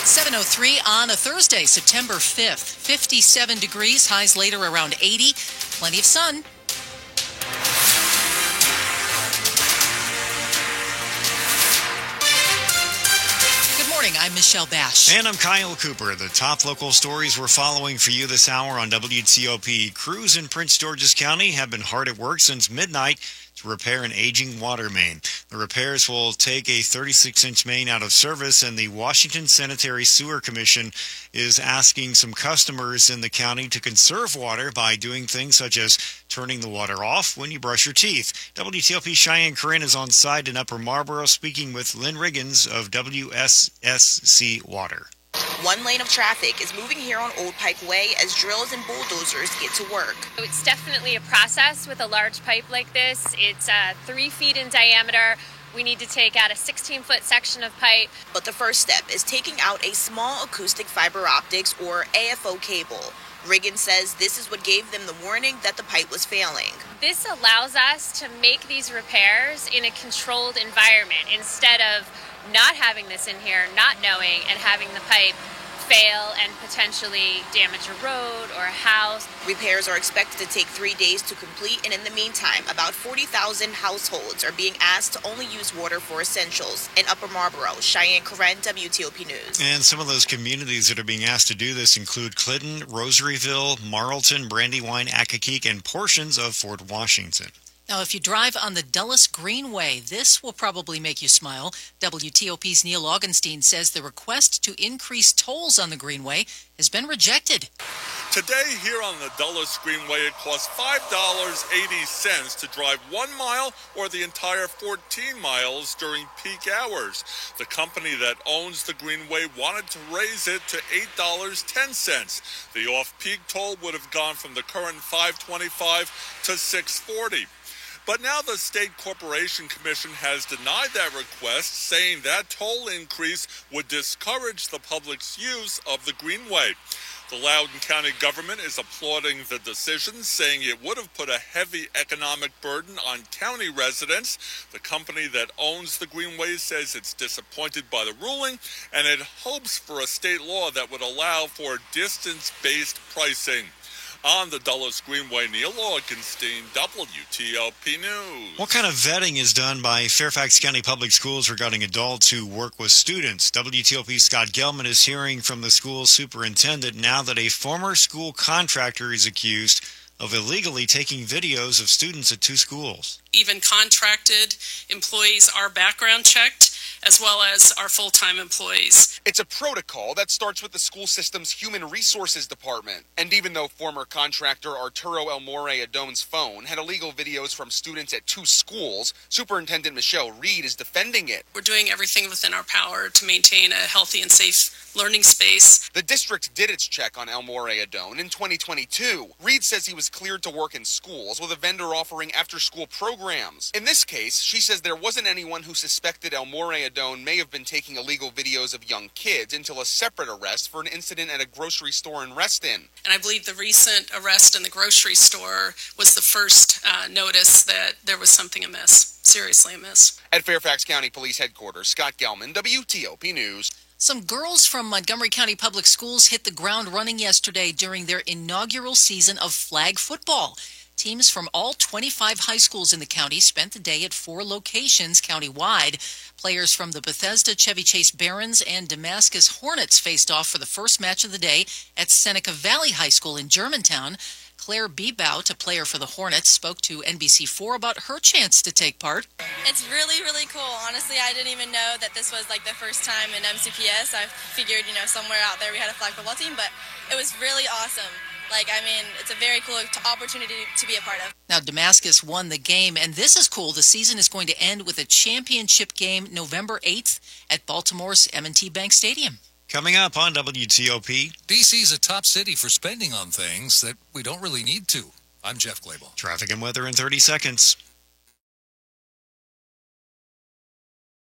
7:03 on a Thursday, September 5th. 57 degrees, highs later around 80. Plenty of sun. Good morning, I'm Michelle Bash. And I'm Kyle Cooper. The top local stories we're following for you this hour on WTOP. Crews in Prince George's County have been hard at work since midnight to repair an aging water main. The repairs will take a 36-inch main out of service, and the Washington Sanitary Sewer Commission is asking some customers in the county to conserve water by doing things such as turning the water off when you brush your teeth. WTOP Cheyenne Corinne is on site in Upper Marlboro speaking with Lynn Riggins of WSSC Water. One lane of traffic is moving here on Old Pike Way as drills and bulldozers get to work. It's definitely a process with a large pipe like this. It's 3 feet in diameter. We need to take out a 16-foot section of pipe. But the first step is taking out a small acoustic fiber optics or AFO cable. Riggins says this is what gave them the warning that the pipe was failing. This allows us to make these repairs in a controlled environment instead of not having this in here, not knowing, and having the pipe fail and potentially damage a road or a house. Repairs are expected to take 3 days to complete, and in the meantime, about 40,000 households are being asked to only use water for essentials. In Upper Marlboro, Cheyenne Corinne, WTOP News. And some of those communities that are being asked to do this include Clinton, Rosaryville, Marlton, Brandywine, Accokeek, and portions of Fort Washington. Now, if you drive on the Dulles Greenway, this will probably make you smile. WTOP's Neil Augenstein says the request to increase tolls on the Greenway has been rejected. Today, here on the Dulles Greenway, it costs $5.80 to drive 1 mile or the entire 14 miles during peak hours. The company that owns the Greenway wanted to raise it to $8.10. The off-peak toll would have gone from the current $5.25 to $6.40. But now the State Corporation Commission has denied that request, saying that toll increase would discourage the public's use of the Greenway. The Loudoun County government is applauding the decision, saying it would have put a heavy economic burden on county residents. The company that owns the Greenway says it's disappointed by the ruling, and it hopes for a state law that would allow for distance-based pricing. On the Dulles Greenway, Neil Augenstein, WTOP News. What kind of vetting is done by Fairfax County Public Schools regarding adults who work with students? WTOP's Scott Gelman is hearing from the school superintendent now that a former school contractor is accused of illegally taking videos of students at 2 schools. Even contracted employees are background checked, as well as our full-time employees. It's a protocol that starts with the school system's Human Resources Department. And even though former contractor Arturo Elmore Adone's phone had illegal videos from students at 2 schools, Superintendent Michelle Reed is defending it. We're doing everything within our power to maintain a healthy and safe learning space. The district did its check on Elmore Adone in 2022. Reed says he was cleared to work in schools with a vendor offering after-school programs. In this case, she says there wasn't anyone who suspected Elmore Adone may have been taking illegal videos of young kids until a separate arrest for an incident at a grocery store in Reston. And I believe the recent arrest in the grocery store was the first notice that there was something amiss, seriously amiss. At Fairfax County Police Headquarters, Scott Gelman, WTOP News. Some girls from Montgomery County Public Schools hit the ground running yesterday during their inaugural season of flag football. Teams from all 25 high schools in the county spent the day at 4 locations countywide. Players from the Bethesda Chevy Chase Barons and Damascus Hornets faced off for the first match of the day at Seneca Valley High School in Germantown. Claire Bebout, a player for the Hornets, spoke to NBC4 about her chance to take part. It's really, really cool. Honestly, I didn't even know that this was like the first time in MCPS. I figured, somewhere out there we had a flag football team, but it was really awesome. It's a very cool opportunity to be a part of. Now, Damascus won the game, and this is cool. The season is going to end with a championship game November 8th at Baltimore's M&T Bank Stadium. Coming up on WTOP. DC's a top city for spending on things that we don't really need to. I'm Jeff Glable. Traffic and weather in 30 seconds.